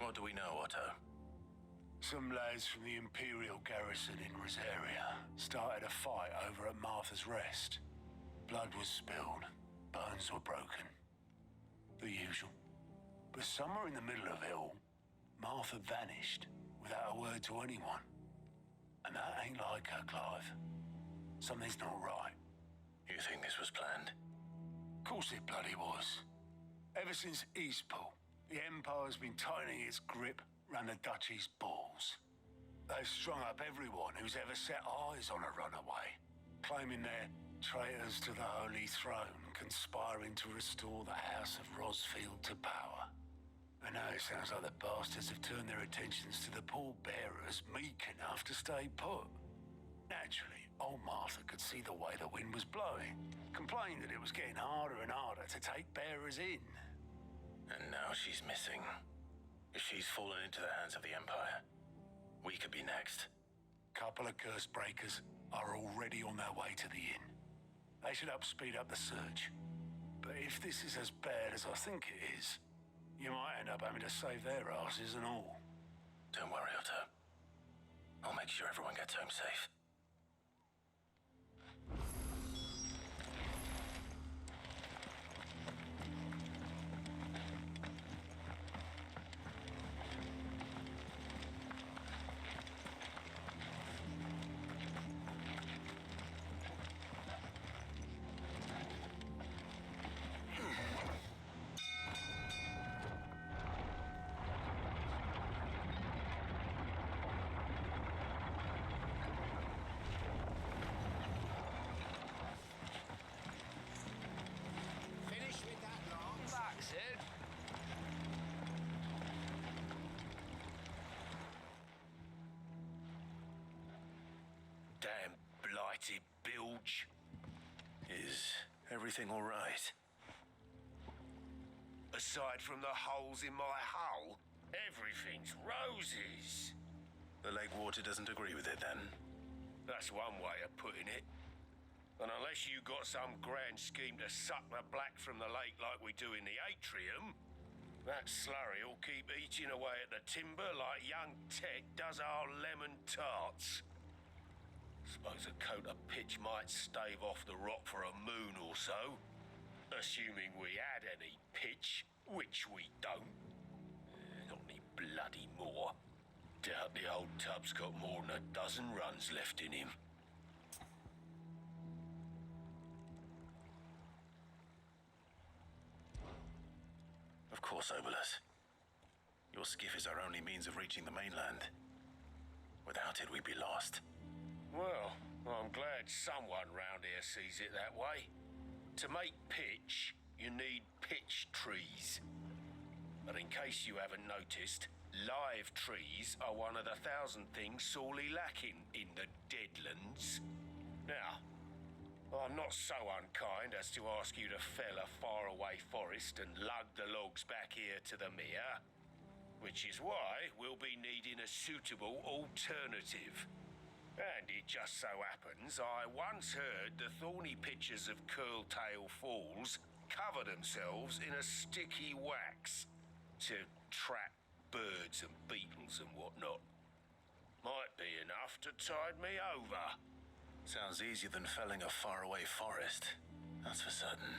What do we know, Otto? Some lads from the Imperial garrison in Rosaria started a fight over at Martha's Rest. Blood was spilled, bones were broken. The usual. But somewhere in the middle of it all, Martha vanished without a word to anyone. And that ain't like her, Clive. Something's not right. You think this was planned? Of course it bloody was. Ever since Eastpool, the Empire's been tightening its grip round the Duchy's balls. They've strung up everyone who's ever set eyes on a runaway, claiming they're traitors to the Holy Throne, conspiring to restore the House of Rosfield to power. And now it sounds like the bastards have turned their attentions to the pallbearers meek enough to stay put. Naturally, old Martha could see the way the wind was blowing, complained that it was getting harder and harder to take bearers in. And now she's missing. If she's fallen into the hands of the Empire, we could be next. Couple of curse breakers are already on their way to the inn. They should help speed up the search. But if this is as bad as I think it is, you might end up having to save their asses and all. Don't worry, Otto. I'll make sure everyone gets home safe. Damn blighted bilge. Is everything all right? Aside from the holes in my hull, everything's roses. The lake water doesn't agree with it, then? That's one way of putting it. And unless you got some grand scheme to suck the black from the lake like we do in the atrium, that slurry will keep eating away at the timber like young Tech does our lemon tarts. Suppose a coat of pitch might stave off the rock for a moon or so. Assuming we had any pitch, which we don't. Not any bloody more. Doubt the old tub's got more than a dozen runs left in him. Of course, Obolus. Your skiff is our only means of reaching the mainland. Without it, we'd be lost. Well, I'm glad someone round here sees it that way. To make pitch, you need pitch trees. But in case you haven't noticed, live trees are one of the 1,000 things sorely lacking in the Deadlands. Now, I'm not so unkind as to ask you to fell a faraway forest and lug the logs back here to the mere, which is why we'll be needing a suitable alternative. And it just so happens I once heard the thorny pitchers of Curltail Falls cover themselves in a sticky wax to trap birds and beetles and whatnot. Might be enough to tide me over. Sounds easier than felling a faraway forest, that's for certain.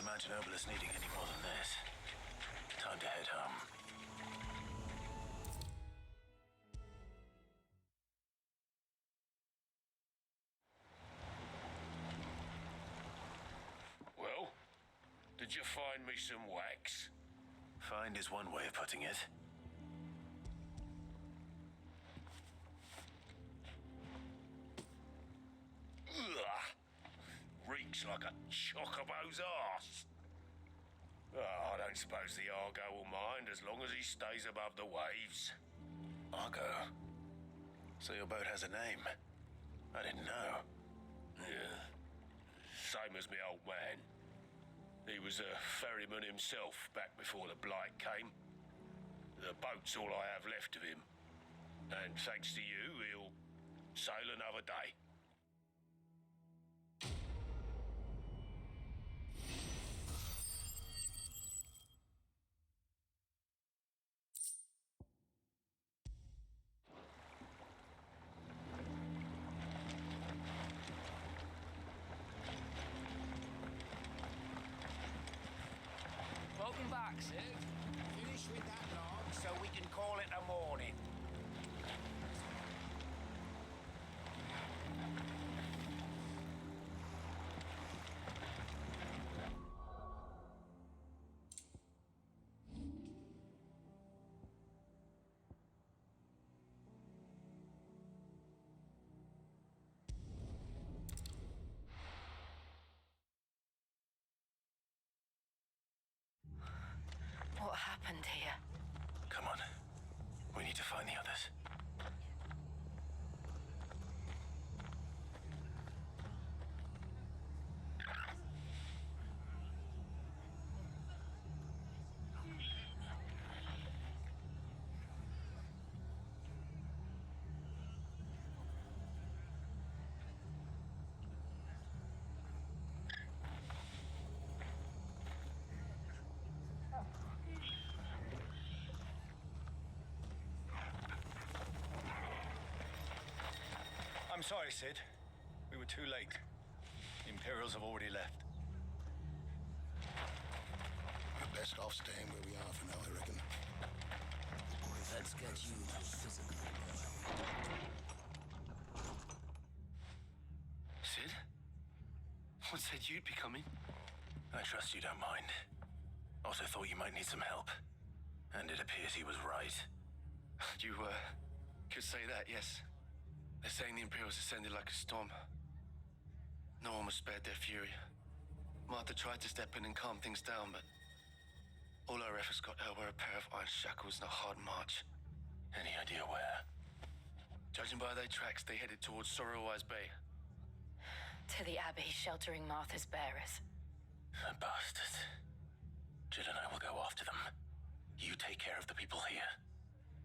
imagine Obelisk needing any more than this. Time to head home. Well, did you find me some wax? Find is one way of putting it. Ugh. Reeks like a chocobo's arse. Oh, I don't suppose the Argo will mind as long as he stays above the waves. Argo? So your boat has a name? I didn't know. Yeah. Same as me old man. He was a ferryman himself back before the Blight came. The boat's all I have left of him. And thanks to you, he'll sail another day. Welcome back, Sid. Finish with that log so we can call it a morning. What happened here? Come on. We need to find the others. I'm sorry, Sid. We were too late. The Imperials have already left. We're best off staying where we are for now, I reckon. Let's get you to physical. Sid? What said you'd be coming? I trust you don't mind. Also thought you might need some help. And it appears he was right. You, could say that, yes. They're saying the Imperials descended like a storm. No one was spared their fury. Martha tried to step in and calm things down, but all our efforts got her were a pair of iron shackles and a hard march. Any idea where? Judging by their tracks, they headed towards Sorrowwise Bay. To the Abbey sheltering Martha's bearers. The bastards. Jill and I will go after them. You take care of the people here.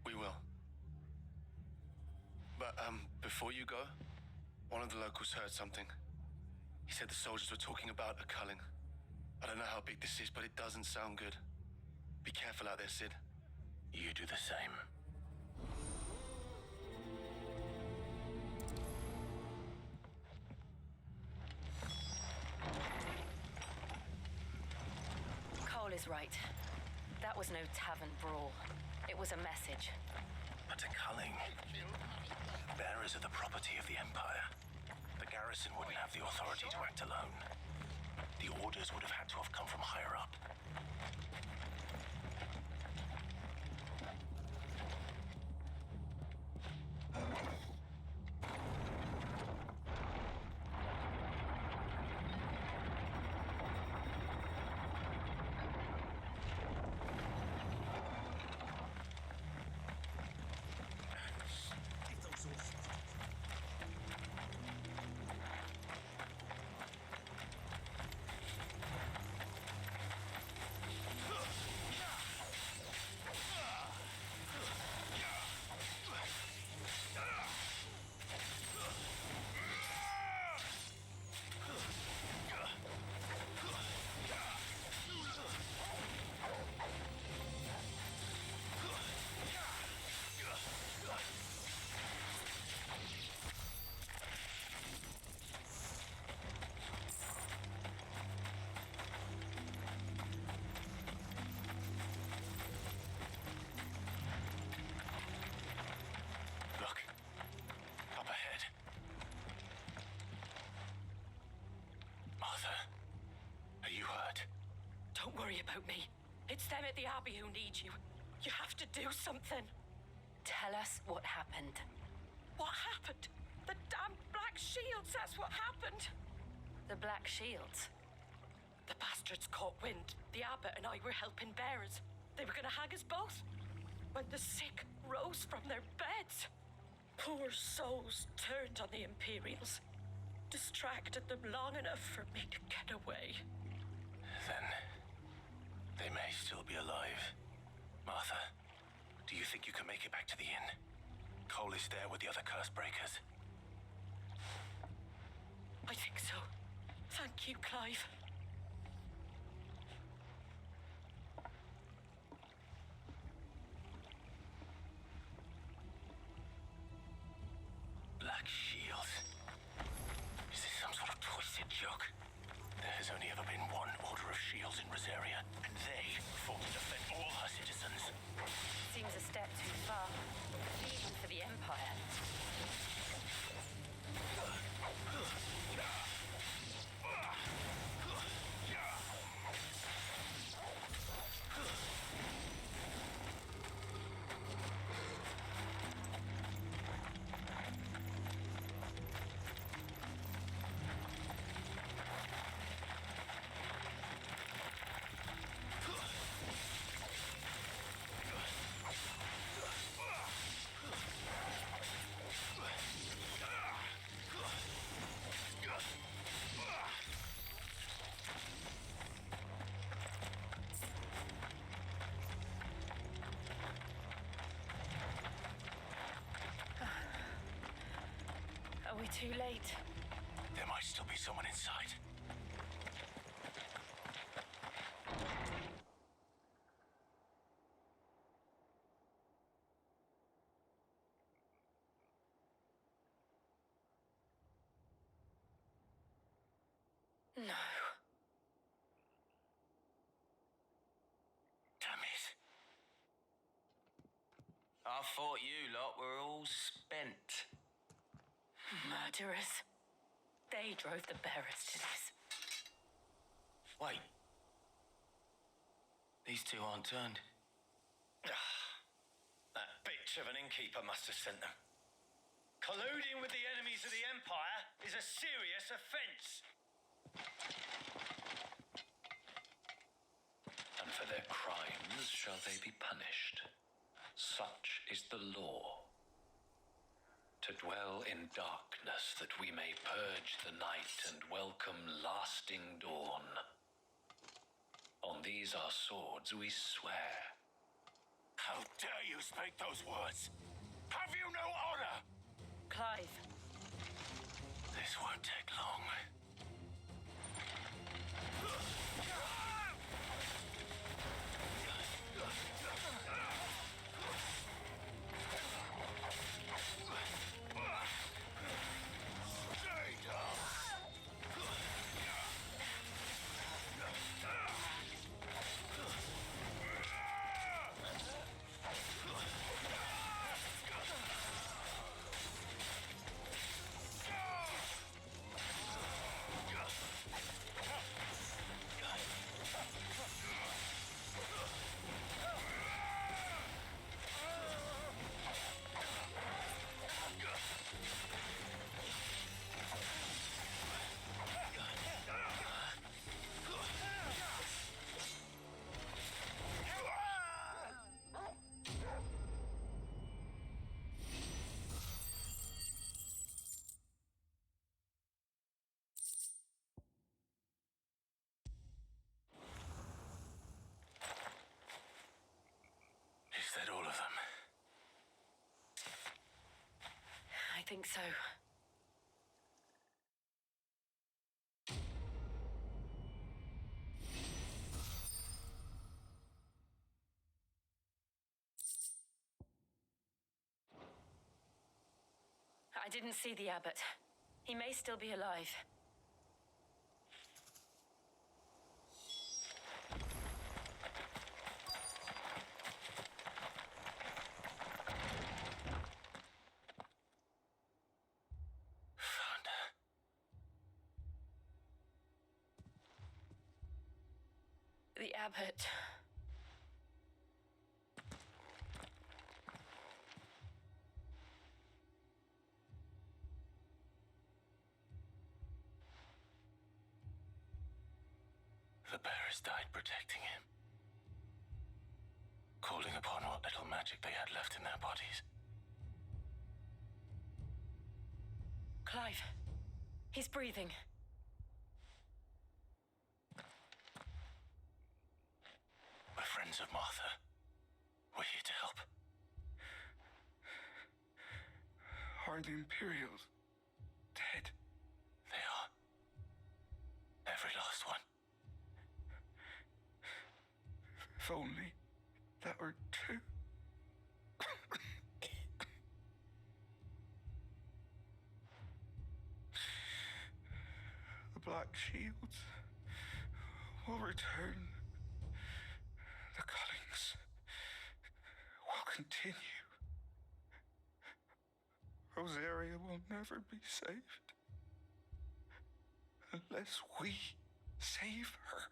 We will. But, before you go, one of the locals heard something. He said the soldiers were talking about a culling. I don't know how big this is, but it doesn't sound good. Be careful out there, Sid. You do the same. Cole is right. That was no tavern brawl. It was a message. But a culling. Bearers are the property of the Empire. The garrison wouldn't have the authority to act alone. The orders would have had to have come from higher up. them at the Abbey who need you. You have to do something. Tell us what happened. What happened? The damn Black Shields, that's what happened. The Black Shields? The bastards caught wind. The abbot and I were helping bearers. They were gonna hang us both. When the sick rose from their beds, poor souls turned on the Imperials. Distracted them long enough for me to get away. Then they may still be alive. Martha, do you think you can make it back to the inn? Cole is there with the other curse breakers. I think so. Thank you, Clive. Black Shields. Is this some sort of twisted joke? There has only ever been one Order of Shields in Rosaria, and they fought to defend all her citizens. Seems a step too far, even for the Empire. Are we too late? There might still be someone inside. No. Damn it. I thought you lot were all spent. Murderers. They drove the bearers to this. Wait. These two aren't turned. That bitch of an innkeeper must have sent them. Colluding with the enemies of the Empire is a serious offense. And for their crimes shall they be punished. Such is the law. To dwell in darkness that we may purge the night and welcome lasting dawn. On these our swords we swear. How dare you speak those words? Have you no honor? Clive. This won't take long. Is that all of them? I think so. I didn't see the abbot. He may still be alive. The abbot The bearers died protecting him, calling upon what little magic they had left in their bodies. Clive, he's breathing. We're friends of Martha. We're here to help. Are the Imperials dead? They are. Every last one. If only that were true. The Black Shields will return. The cullings will continue. Rosaria will never be saved unless we save her.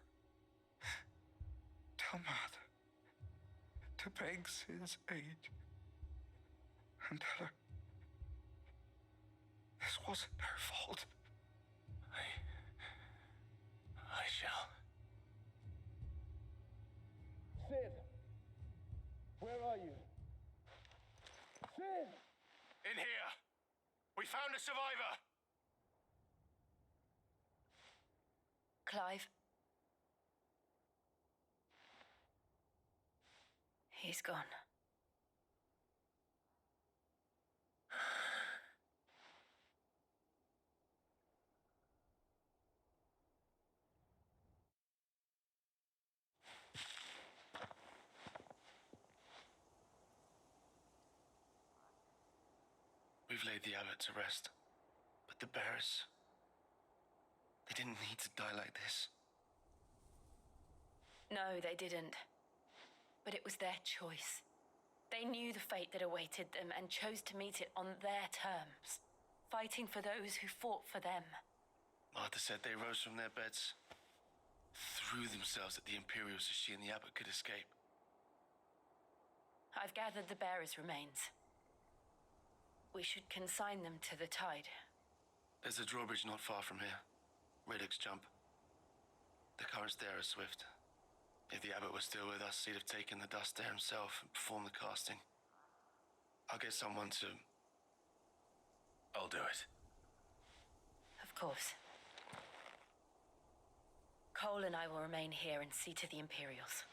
Tell Martha to beg Sid's aid and tell her this wasn't her fault. I shall. Sid! Where are you? Sid! In here! We found a survivor! Clive. He's gone. We've laid the abbot to rest. But the bearers... they didn't need to die like this. No, they didn't. But it was their choice. They knew the fate that awaited them and chose to meet it on their terms, fighting for those who fought for them. Martha said they rose from their beds, threw themselves at the Imperials so she and the abbot could escape. I've gathered the bearers' remains. We should consign them to the tide. There's a drawbridge not far from here. Riddick's Jump. The currents there are swift. If the abbot was still with us, he'd have taken the dust there himself and performed the casting. I'll get someone to... I'll do it. Of course. Cole and I will remain here and see to the Imperials.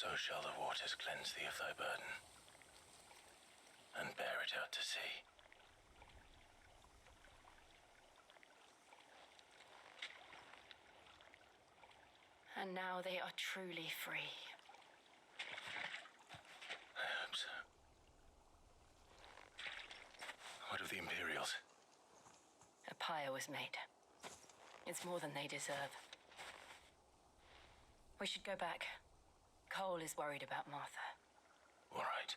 So shall the waters cleanse thee of thy burden, and bear it out to sea. And now they are truly free. I hope so. What of the Imperials? A pyre was made. It's more than they deserve. We should go back. Cole is worried about Martha. All right.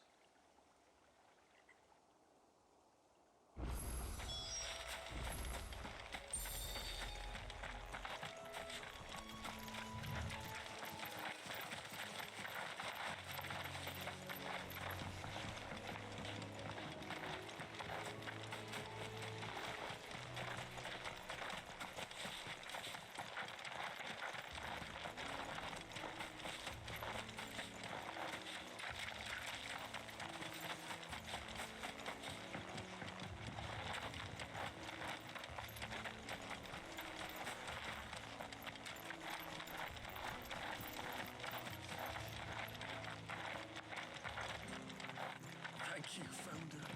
Thank you, Founder.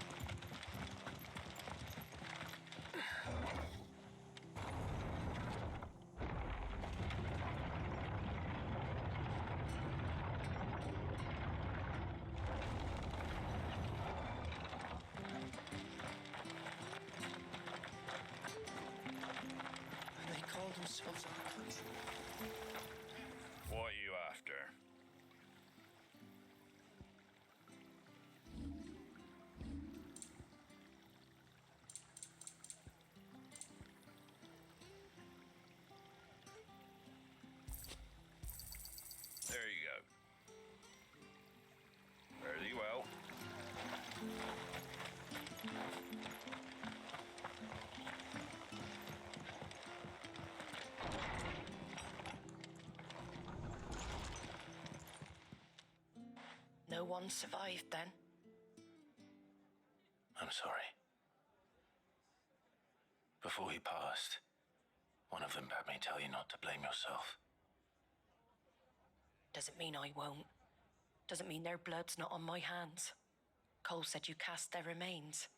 They call themselves Archons. What are you after? There you go. Fare thee well. No one survived then? I'm sorry. Before he passed, one of them bade me tell you not to blame yourself. Doesn't mean I won't. Doesn't mean their blood's not on my hands. Cole said you cast their remains.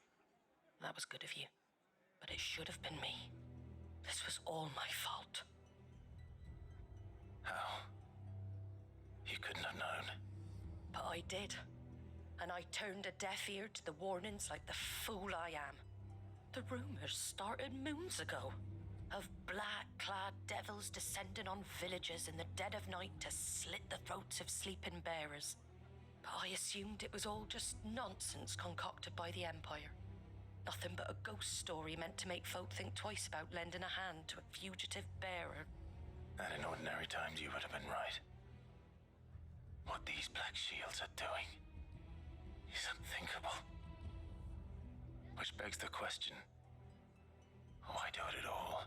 That was good of you. But it should have been me. This was all my fault. How? You couldn't have known. But I did. And I turned a deaf ear to the warnings like the fool I am. The rumors started moons ago. Of black-clad devils descending on villages in the dead of night to slit the throats of sleeping bearers. But I assumed it was all just nonsense concocted by the Empire. Nothing but a ghost story meant to make folk think twice about lending a hand to a fugitive bearer. And in ordinary times you would have been right. What these Black Shields are doing is unthinkable. Which begs the question, why do it at all?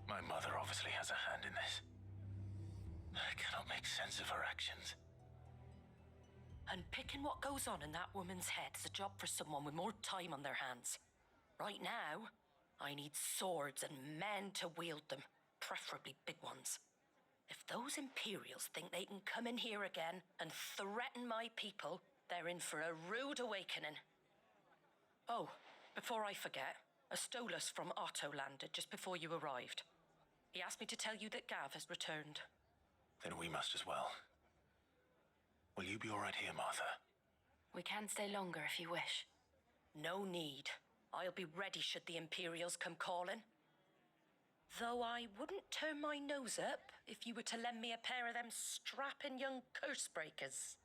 My mother obviously has a hand in this. I cannot make sense of her actions. And picking what goes on in that woman's head is a job for someone with more time on their hands. Right now, I need swords and men to wield them, preferably big ones. If those Imperials think they can come in here again and threaten my people, they're in for a rude awakening. Oh, before I forget, a Stolas from Otto landed just before you arrived. He asked me to tell you that Gav has returned. Then we must as well. Will you be all right here, Martha? We can stay longer if you wish. No need. I'll be ready should the Imperials come calling. Though I wouldn't turn my nose up if you were to lend me a pair of them strapping young curse breakers.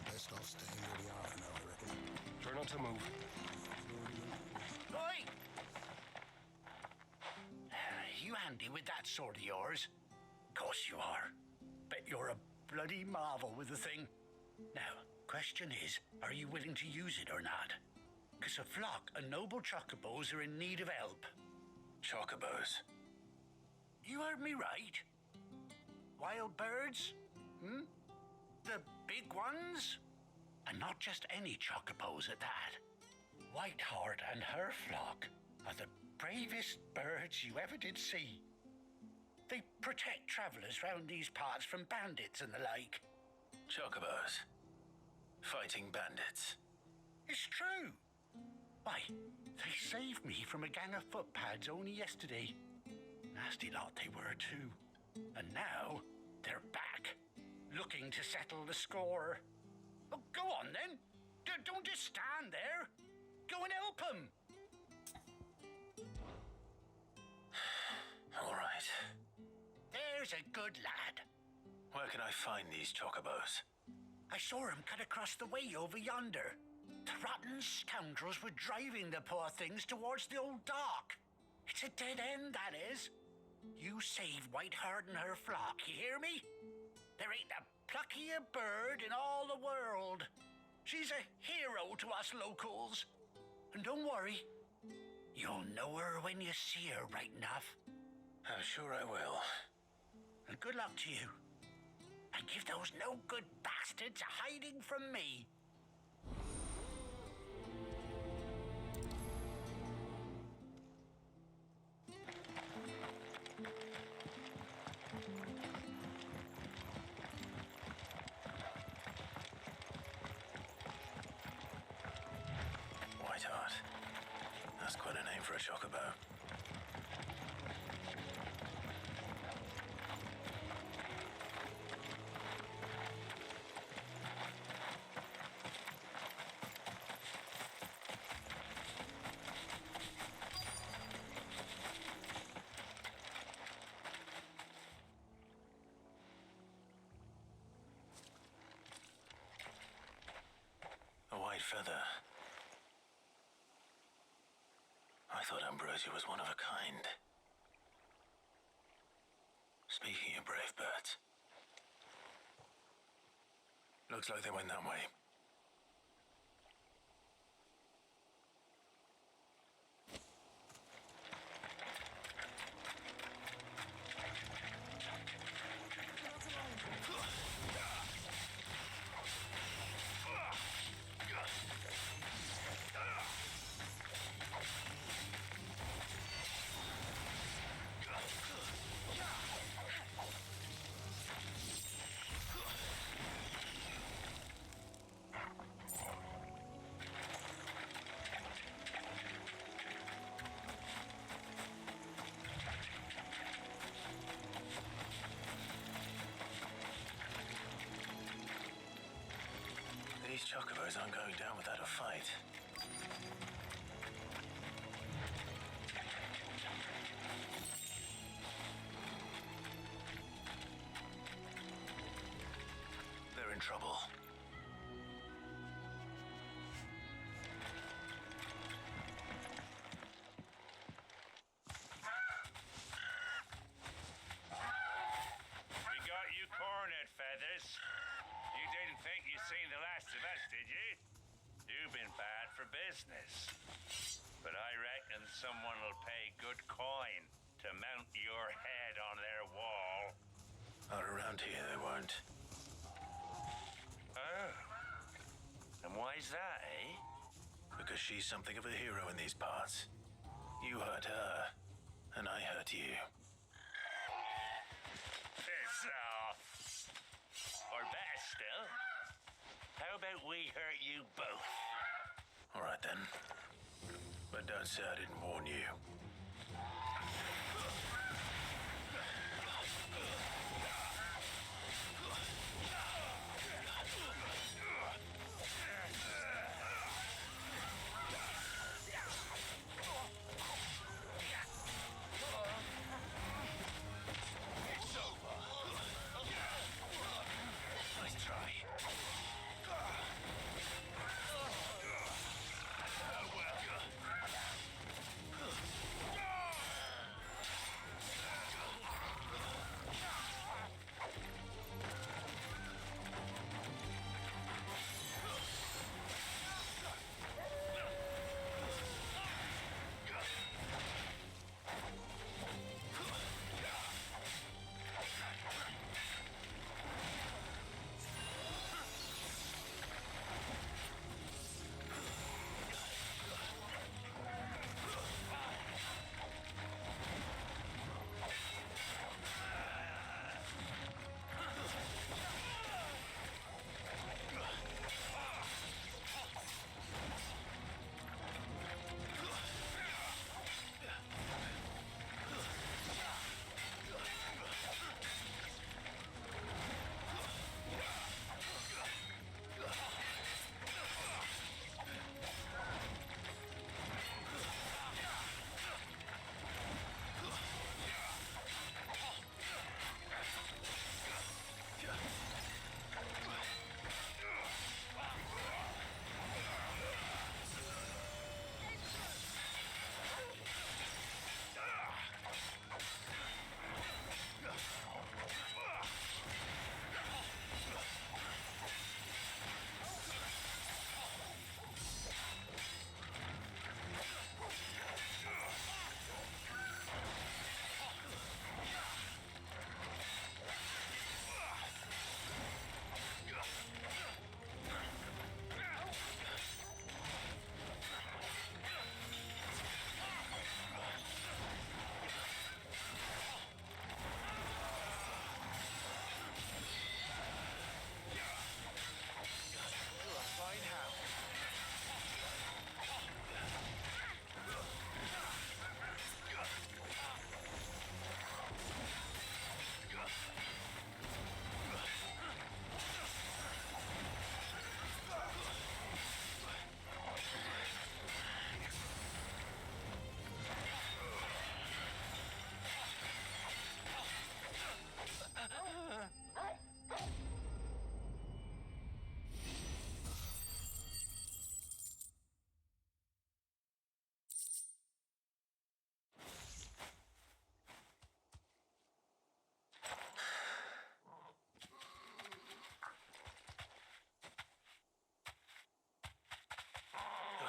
Best off staying where we are now, I reckon. Try not to move. Oi! You handy with that sword of yours? Course you are. Bet you're a bloody marvel with the thing. Now, question is, are you willing to use it or not? 'Cause a flock of noble chocobos are in need of help. Chocobos. You heard me right. Wild birds? The big ones? And not just any chocobos at that. Whiteheart and her flock are the bravest birds you ever did see. They protect travelers round these parts from bandits and the like. Chocobos. Fighting bandits. It's true. Why, they saved me from a gang of footpads only yesterday. Nasty lot they were too. And now they're back, looking to settle the score. Oh, go on then. Don't just stand there. Go and help them. All right. There's a good lad. Where can I find these chocobos? I saw him cut across the way over yonder. The rotten scoundrels were driving the poor things towards the old dock. It's a dead end, that is. You save Whiteheart and her flock, you hear me? There ain't a pluckier bird in all the world. She's a hero to us locals. And don't worry, you'll know her when you see her right enough. I'm sure I will. And good luck to you. And give those no-good bastards a hiding from me. Whiteheart. That's quite a name for a chocobo. A white feather. I thought Ambrosia was one of a kind. Speaking of brave birds. Looks like they went that way. These chocobos aren't going down without a fight. They're in trouble. We got you cornered, Feathers. You didn't think you'd seen the last of us, did you? You've been bad for business. But I reckon someone will pay good coin to mount your head on their wall. Not around here, they won't. Oh. And why's that, eh? Because she's something of a hero in these parts. You hurt her, and I hurt you. Piss off. Or better still, how about we hurt you both? All right then. But don't say I didn't warn you.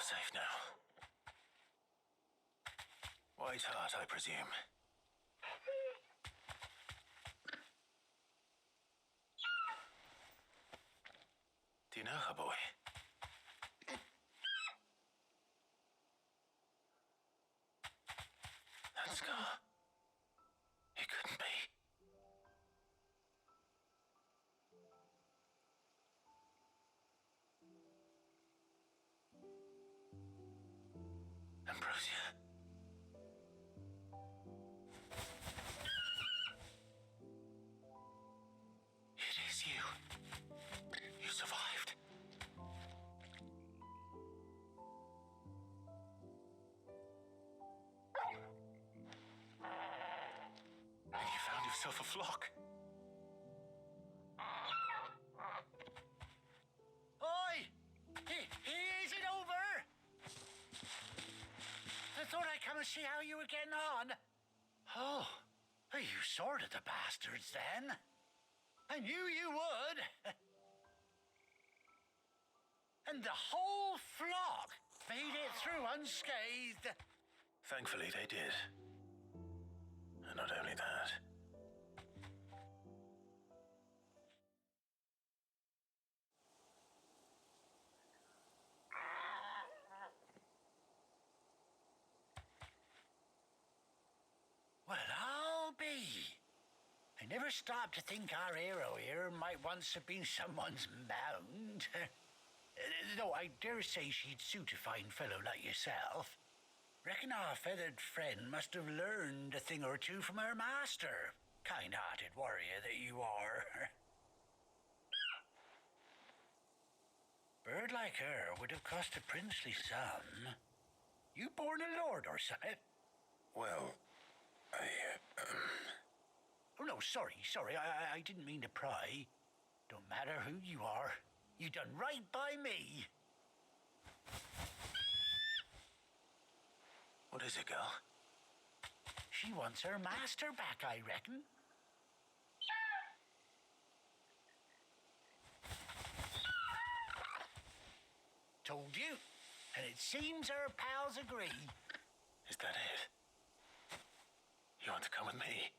safe now. White Hart, I presume. Do you know her, boy? That scar. It couldn't be. Ambrosia. It is you. You survived. And you found yourself a flock. Oi! Is it over? I thought I'd come and see how you were getting on. Oh, you sorted the bastards then. I knew you would. And the whole flock made it through unscathed. Thankfully, they did. And not only that. Well, I'll be. I never stopped to think our hero here might once have been someone's mound. Though I dare say she'd suit a fine fellow like yourself. Reckon our feathered friend must have learned a thing or two from her master. Kind-hearted warrior that you are. Bird like her would have cost a princely sum. You born a lord or something? Well, Oh, no, sorry. I didn't mean to pry. Don't matter who you are. You done right by me. What is it, girl? She wants her master back, I reckon. Told you. And it seems her pals agree. Is that it? You want to come with me?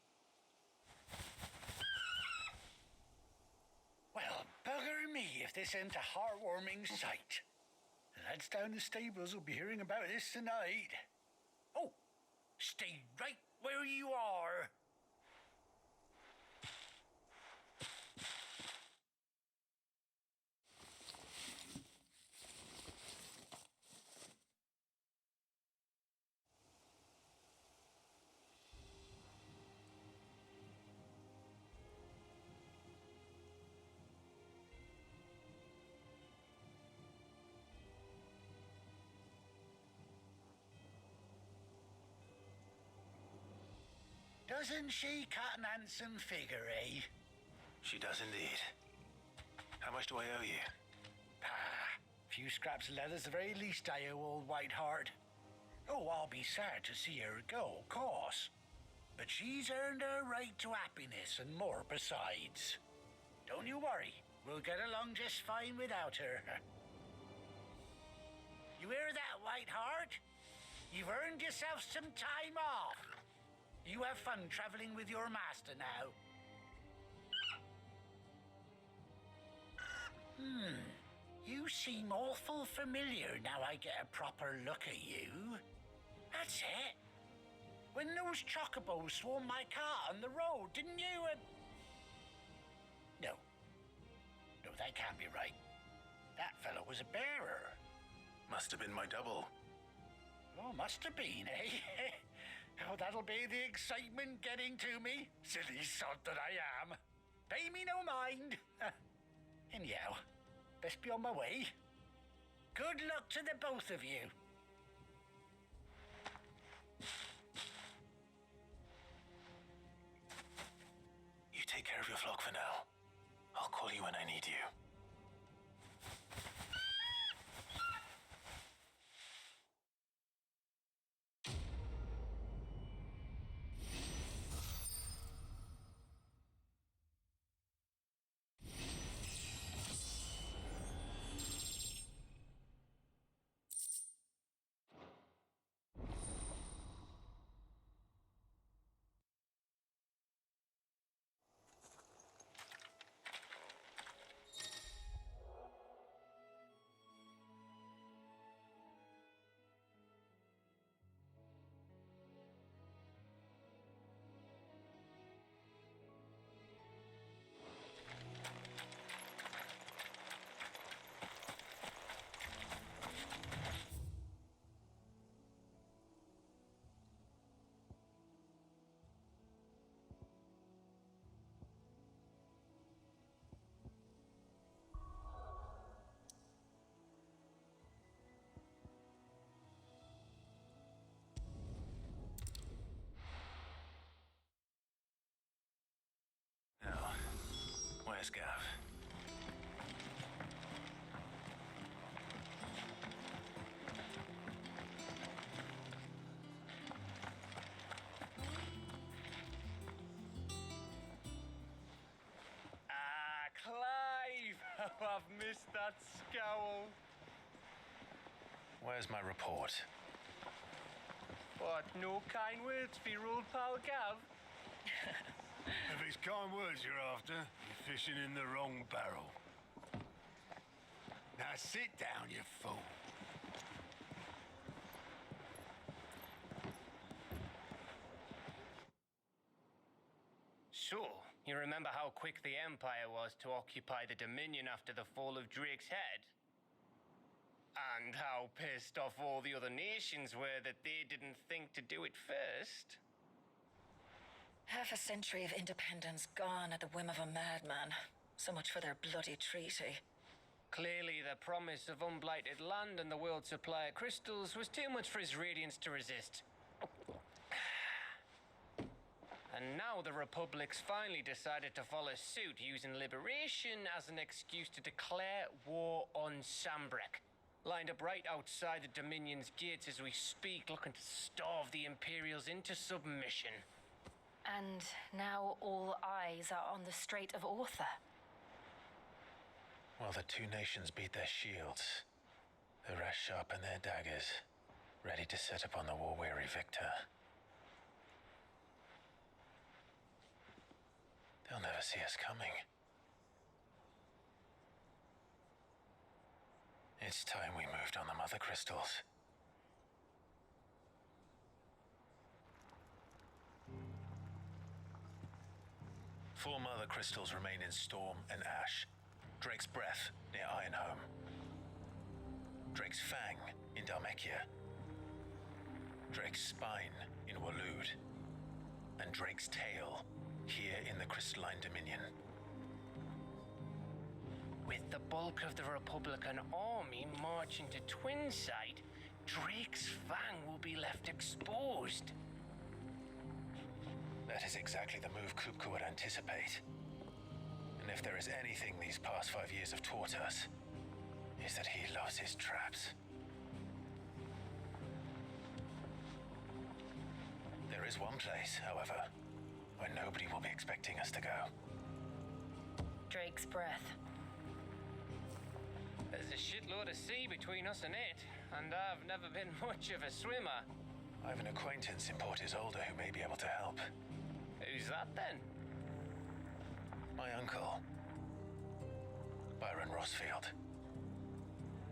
Well, bugger me if this ain't a heartwarming sight. The lads down the stables will be hearing about this tonight. Oh, stay right where you are. Doesn't she cut an handsome figure, eh? She does indeed. How much do I owe you? Few scraps of leather's the very least I owe old White Hart. Oh, I'll be sad to see her go, of course. But she's earned her right to happiness and more besides. Don't you worry, we'll get along just fine without her. You hear that, White Hart? You've earned yourself some time off. You have fun traveling with your master now. You seem awful familiar now I get a proper look at you. That's it. When those chocobos swarmed my car on the road, didn't you? No, that can't be right. That fellow was a bearer. Must have been my double. Oh, must have been, eh? Oh, that'll be the excitement getting to me. Silly sod that I am. Pay me no mind. Anyhow, best be on my way. Good luck to the both of you. You take care of your flock for now. I'll call you when I need you. I've missed that scowl. Where's my report? What, no kind words for your old pal Gav? If it's kind words you're after, you're fishing in the wrong barrel. Now sit down, you fool. So, you remember how quick the Empire was to occupy the Dominion after the fall of Drake's Head? And how pissed off all the other nations were that they didn't think to do it first? Half a century of independence gone at the whim of a madman. So much for their bloody treaty. Clearly, the promise of unblighted land and the world's supply of crystals was too much for his radiance to resist. And now the Republic's finally decided to follow suit, using liberation as an excuse to declare war on Sambrek. Lined up right outside the Dominion's gates as we speak, looking to starve the Imperials into submission. And now all eyes are on the Strait of Author. While the two nations beat their shields, the rest sharpen their daggers, ready to set upon the war-weary victor. They'll never see us coming. It's time we moved on the Mother Crystals. Four Mother Crystals remain in Storm and Ash. Drake's Breath near Ironhome. Drake's Fang in Dhalmekia. Drake's Spine in Waloed. And Drake's Tail here in the Crystalline Dominion. With the bulk of the Republican army marching to Twinside, Drake's Fang will be left exposed. That is exactly the move Kupka would anticipate. And if there is anything these past 5 years have taught us, is that he loves his traps. There is one place, however, where nobody will be expecting us to go. Drake's Breath. There's a shitload of sea between us and it, and I've never been much of a swimmer. I have an acquaintance in Port Isolde who may be able to help. Who's that then? My uncle, Byron Rossfield.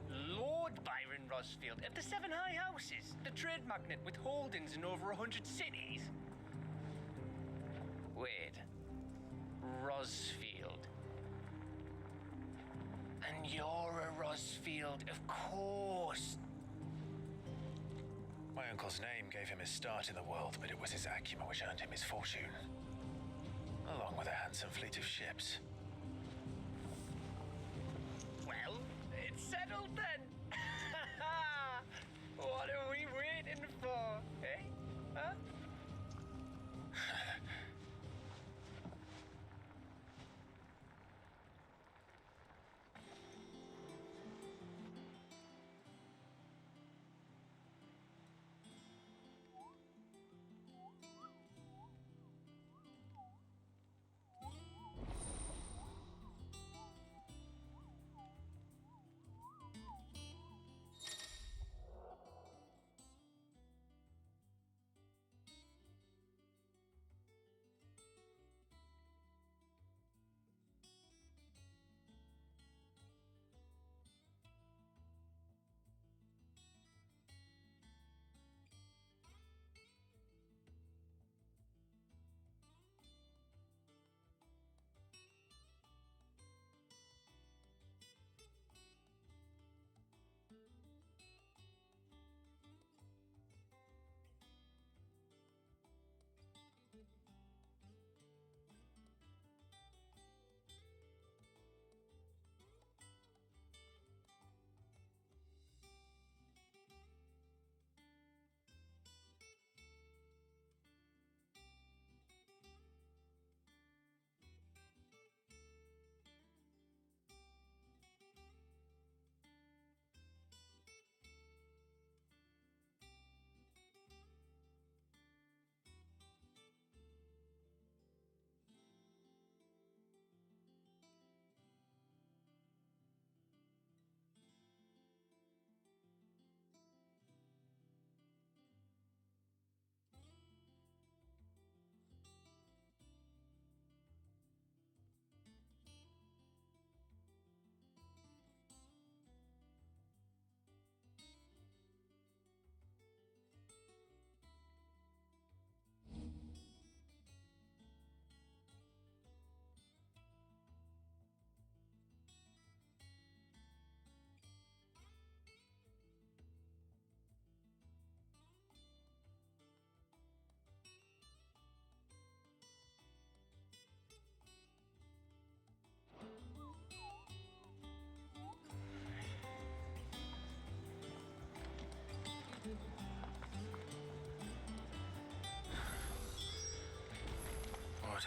Lord Byron Rossfield of the Seven High Houses, the trade magnate with holdings in over 100 cities. Wait, Rossfield. And you're a Rossfield, of course. My uncle's name gave him his start in the world, but it was his acumen which earned him his fortune. Along with a handsome fleet of ships. Well, it's settled then. What are we waiting for, eh? Huh?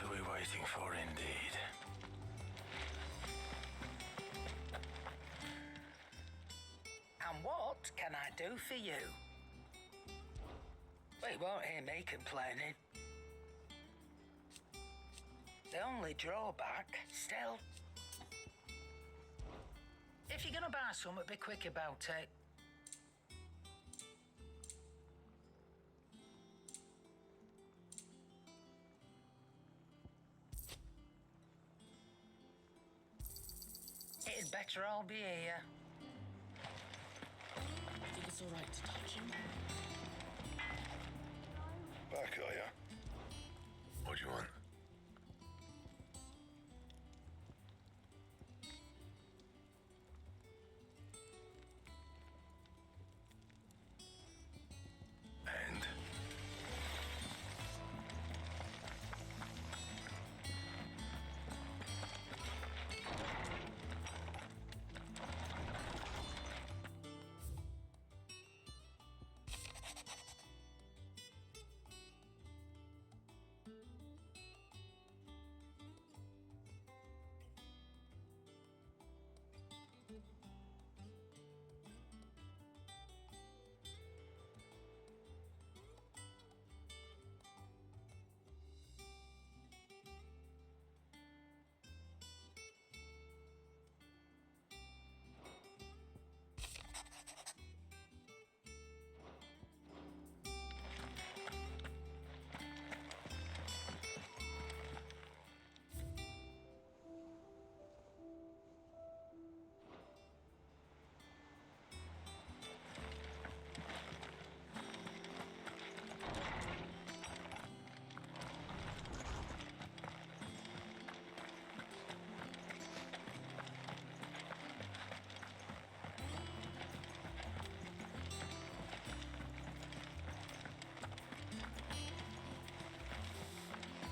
What are we waiting for, indeed? And what can I do for you? Well, you won't hear me complaining. The only drawback, still. If you're gonna buy something, be quick about it. It'd better all be here. Think it's all right to touch him? Back, are ya? What do you want? And?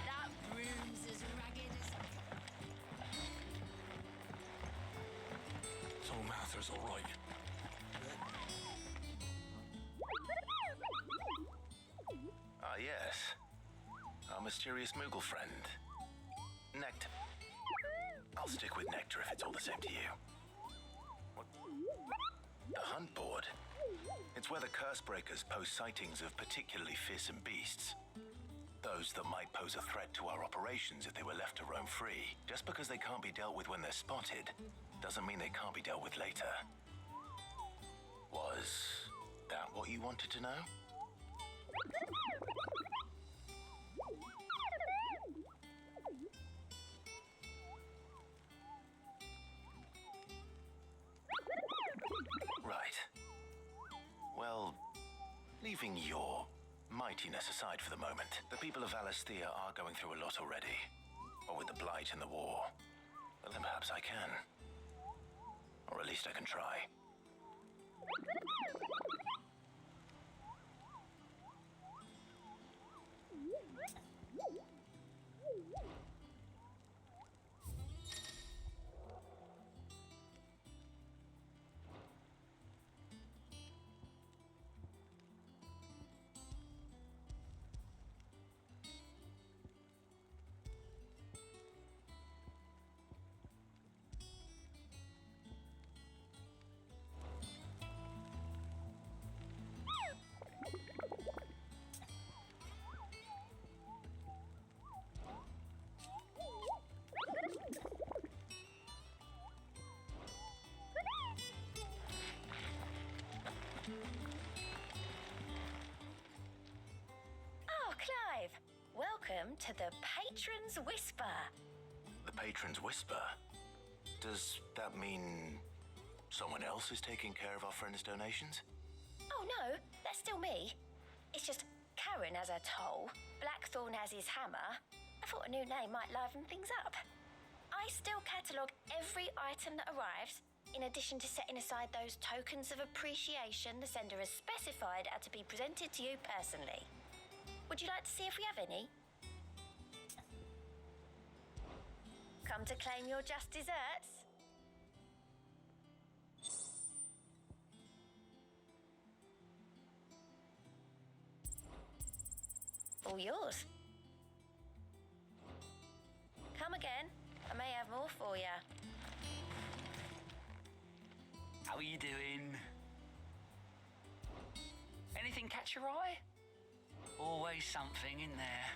That broom's as ragged as... So Mather's all right. Ah, yes. Our mysterious Moogle friend. Nectar. I'll stick with Nectar if it's all the same to you. What? The hunt board? It's where the Cursebreakers post sightings of particularly fearsome beasts. Those that might pose a threat to our operations if they were left to roam free. Just because they can't be dealt with when they're spotted, doesn't mean they can't be dealt with later. Was that what you wanted to know? Right. Well, leaving your mightiness aside for the moment, the people of Valisthea are going through a lot already. What with the Blight and the war. Well, then perhaps I can. Or at least I can try. Welcome to the Patron's Whisper. The Patron's Whisper? Does that mean someone else is taking care of our friend's donations? Oh no, that's still me. It's just Karen has her toll, Blackthorn has his hammer. I thought a new name might liven things up. I still catalogue every item that arrives, in addition to setting aside those tokens of appreciation the sender has specified are to be presented to you personally. Would you like to see if we have any? Come to claim your just desserts? All yours. again. I may have more for you. How are you doing? Anything catch your eye? Always something in there.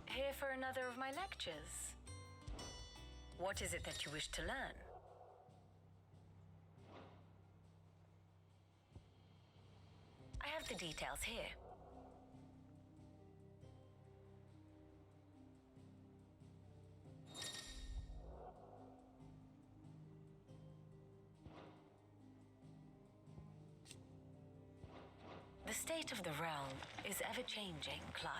Here for another of my lectures. What is it that you wish to learn? I have the details here. The state of the realm is ever-changing, Clive.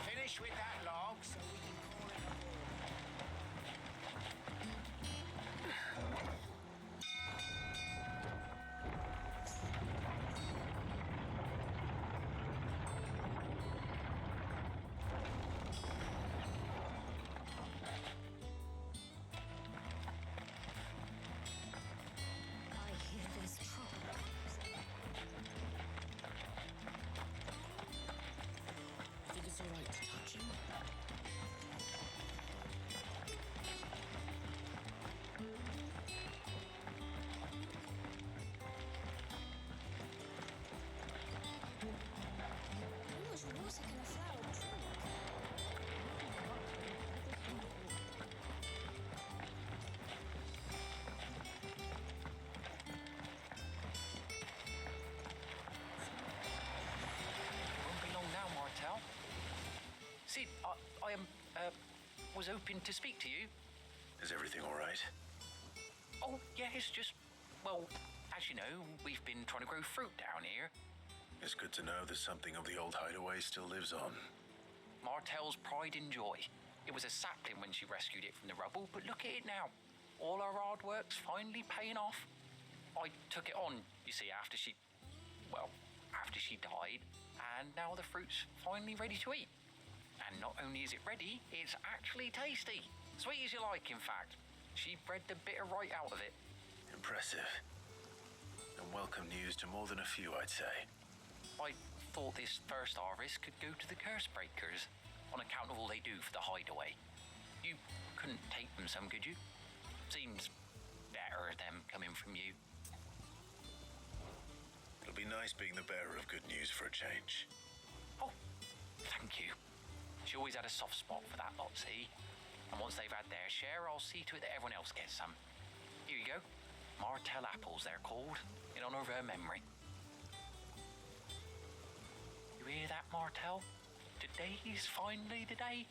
Finish with that log so we can call it a I hear there's trouble. Think it's all right to touch him? How much water can a flower drink? Won't be long now, Martel. Sid, I was hoping to speak to you. Is everything all right? Oh, yeah, it's just, well, as you know, we've been trying to grow fruit down here. It's good to know that something of the old hideaway still lives on. Martel's pride and joy. It was a sapling when she rescued it from the rubble, but look at it now. All our hard work's finally paying off. I took it on, you see, after she died, and now the fruit's finally ready to eat. And not only is it ready, it's actually tasty. Sweet as you like, in fact. She bred the bitter right out of it. Impressive. And welcome news to more than a few, I'd say. I thought this first harvest could go to the curse breakers, on account of all they do for the hideaway. You couldn't take them some, could you? Seems better them coming from you. It'll be nice being the bearer of good news for a change. Oh, thank you. She always had a soft spot for that lot, see? And once they've had their share, I'll see to it that everyone else gets some. Here you go. Martel apples, they're called, in honor of her memory. You hear that, Martel? Today's finally the day.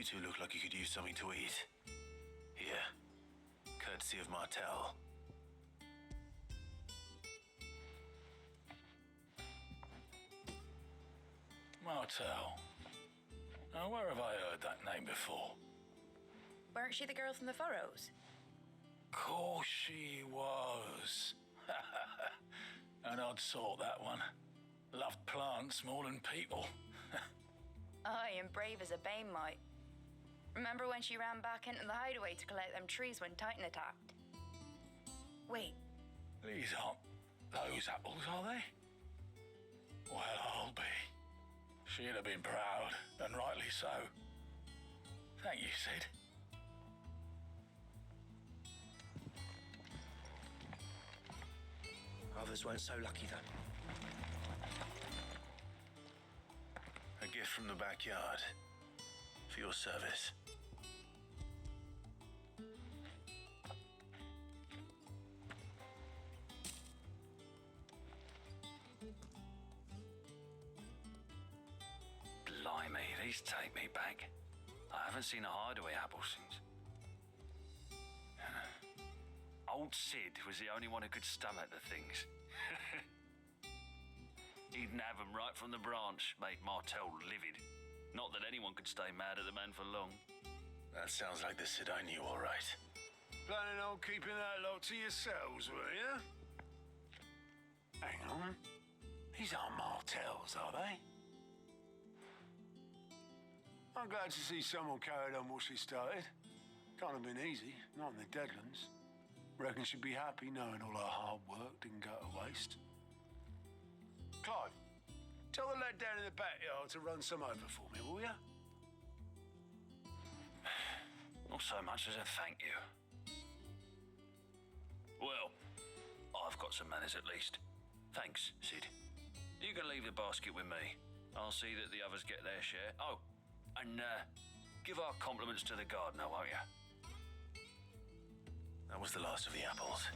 You two look like you could use something to eat. Here, courtesy of Martel. Martel. Now, where have I heard that name before? Weren't she the girl from the Furrows? Course she was. An odd sort, that one. Loved plants more than people. Aye, and brave as a bane might. Remember when she ran back into the hideaway to collect them trees when Titan attacked? Wait, These aren't those apples, are they? Well, I'll be. She'd have been proud, and rightly so. Thank you, Sid. Others weren't so lucky, though. A gift from the backyard. For your service. Blimey, these take me back. I haven't seen a hideaway apple since. Old Sid was the only one who could stomach the things. He'd have them right from the branch, made Martel livid. Not that anyone could stay mad at the man for long. That sounds like the Sid I knew, all right. Planning on keeping that lot to yourselves, were you? Hang on. These aren't Martels, are they? I'm glad to see someone carried on what she started. Can't have been easy, not in the Deadlands. Reckon she'd be happy knowing all her hard work didn't go to waste. Clive, tell the lad down in the backyard to run some over for me, will ya? Not so much as a thank you. Well, I've got some manners at least. Thanks, Sid. You can leave the basket with me. I'll see that the others get their share. Oh, and give our compliments to the gardener, won't you? That was the last of the apples.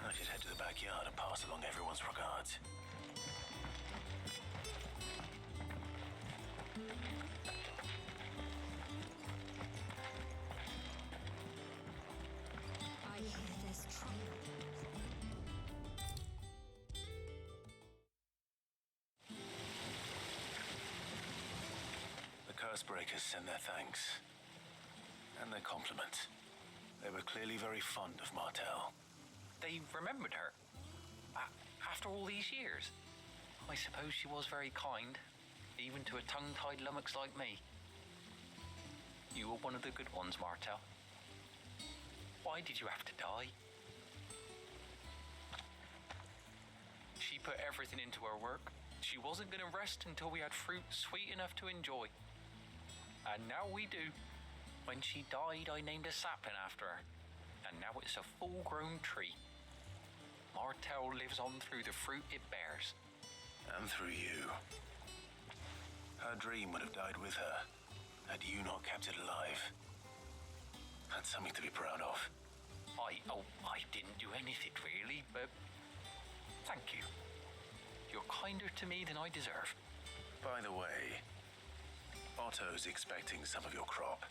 I should head to the backyard and pass along everyone's regards. I hear there's trouble. The Cursebreakers send their thanks. And their compliments. They were clearly very fond of Martel. They remembered her. After all these years. I suppose she was very kind, even to a tongue-tied lummox like me. You were one of the good ones, Martel. Why did you have to die? She put everything into her work. She wasn't going to rest until we had fruit sweet enough to enjoy. And now we do. When she died, I named a sapling after her. And now it's a full-grown tree. Martel lives on through the fruit it bears. And through you. Her dream would have died with her, had you not kept it alive. That's something to be proud of. I didn't do anything really, but thank you. You're kinder to me than I deserve. By the way, Otto's expecting some of your crop.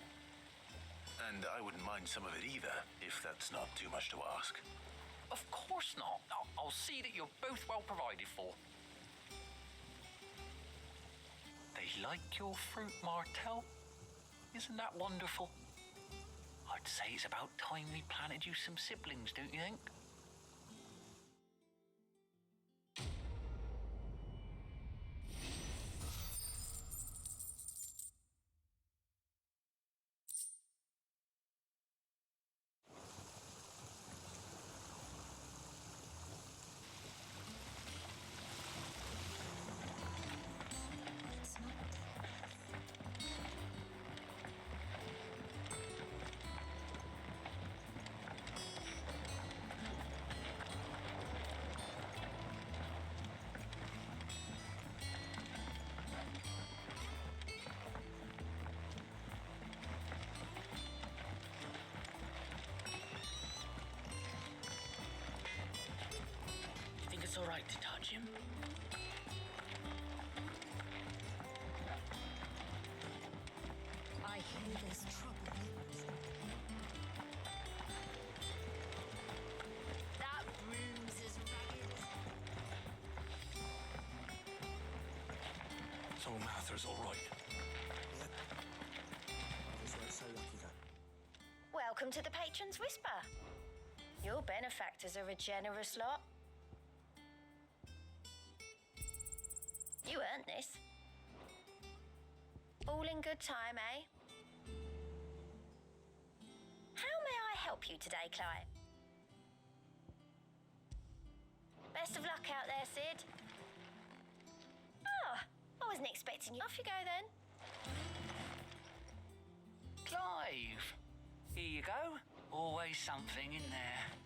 And I wouldn't mind some of it either, if that's not too much to ask. Of course not. I'll see that you're both well provided for. They like your fruit, Martel. Isn't that wonderful? I'd say it's about time we planted you some siblings, don't you think? So Martha's all right. Welcome to the Patron's Whisper. Your benefactors are a generous lot. You earned this. All in good time, eh? How may I help you today, Clyde? Best of luck out there, Sid. Oh, I wasn't expecting you. Off you go then. Clive, here you go. Always something in there.